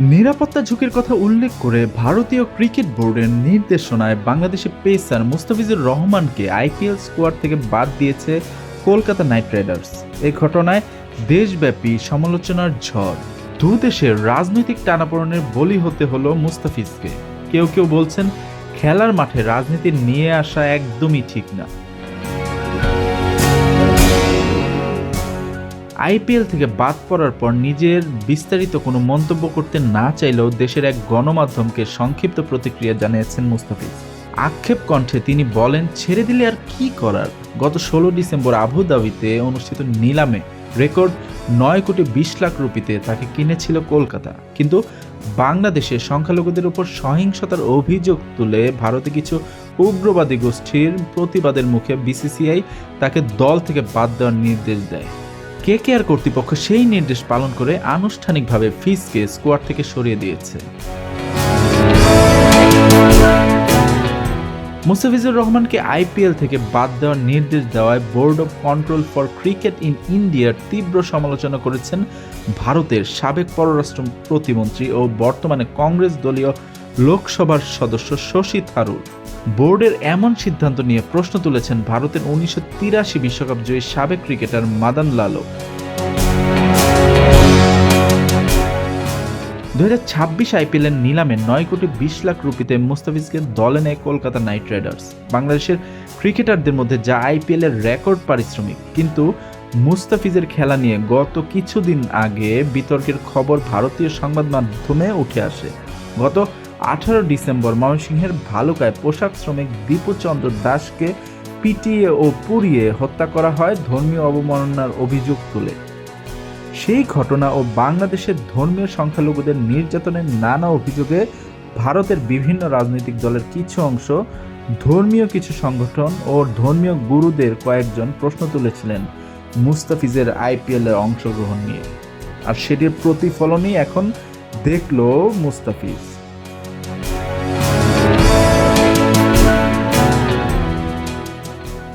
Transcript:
নিরাপত্তা ঝুঁকির কথা উল্লেখ করে ভারতীয় ক্রিকেট বোর্ডের নির্দেশনায় বাংলাদেশের পেসার মুস্তাফিজুর রহমানকে আইপিএল স্কোয়াড থেকে বাদ দিয়েছে কলকাতা নাইট রাইডার্স। এই ঘটনায় দেশব্যাপী সমালোচনার ঝড়। দু দেশের রাজনৈতিক টানাপোড়েনের বলি হতে হলো মুস্তাফিজকে। কেউ কেউ বলছেন খেলার মাঠে রাজনীতি নিয়ে আসা একদমই ঠিক না। আইপিএল থেকে বাদ পড়ার পর নিজের বিস্তারিত কোনো মন্তব্য করতে না চাইলেও দেশের এক গণমাধ্যমকে সংক্ষিপ্ত প্রতিক্রিয়া জানিয়েছেন মুস্তাফিজ। আক্ষেপ কণ্ঠে তিনি বলেন, ছেড়ে দিলে আর কি করার। গত 16 ডিসেম্বর আবুধাবিতে অনুষ্ঠিত নিলামে রেকর্ড 9,20,00,000 রুপিতে তাকে কিনেছিল কলকাতা। কিন্তু বাংলাদেশে সংখ্যালঘুদের উপর সহিংসতার অভিযোগ তুলে ভারতে কিছু উগ্রবাদী গোষ্ঠীর প্রতিবাদের মুখে বিসিসিআই তাকে দল থেকে বাদ দেওয়ার নির্দেশ দেয়। কেকেআর কর্তৃপক্ষ সেই নির্দেশ পালন করে আনুষ্ঠানিকভাবে ফিজকে স্কোয়াড থেকে সরিয়ে দিয়েছে। মুস্তাফিজুর রহমানকে আইপিএল থেকে বাদ দেওয়ার নির্দেশ দেওয়ায় board of control for cricket in ইন্ডিয়ার তীব্র সমালোচনা করেছেন ভারতের সাবেক পররাষ্ট্র প্রতিমন্ত্রী ও বর্তমানে কংগ্রেস দলীয় লোকসভার সদস্য শশী থারুর। বোর্ডের এমন সিদ্ধান্ত নিয়ে প্রশ্ন তুলেছেন ভারতের 1983 বিশ্বকাপ জয়ী সাবেক ক্রিকেটার মাদান লালও। 2026 আইপিএলের নিলামে 9,20,00,000 রুপিতে মুস্তাফিজকে দলে নেয় কলকাতা নাইট রাইডার্স। বাংলাদেশের ক্রিকেটারদের মধ্যে যা আইপিএলের রেকর্ড পারিশ্রমিক। কিন্তু মুস্তাফিজের খেলা নিয়ে গত কিছুদিন আগে বিতর্কের খবর ভারতীয় সংবাদ মাধ্যমে উঠে আসে। গত 18 ডিসেম্বর ময়মনসিংহের ভালুকায় পোশাক শ্রমিক দীপু চন্দ্র দাসকে পিটিয়ে ও পুড়িয়ে হত্যা করা হয় ধর্মীয় অবমাননার অভিযোগ তুলে। সেই ঘটনা ও বাংলাদেশের ধর্মীয় সংখ্যালঘুদের নির্যাতনের নানা অভিযোগে ভারতের বিভিন্ন রাজনৈতিক দলের কিছু অংশ, ধর্মীয় কিছু সংগঠন ও ধর্মীয় গুরুদের কয়েকজন প্রশ্ন তুলেছিলেন মুস্তাফিজের আইপিএলের অংশগ্রহণ নিয়ে। আর সেটির প্রতিফলনই এখন দেখল মুস্তাফিজ।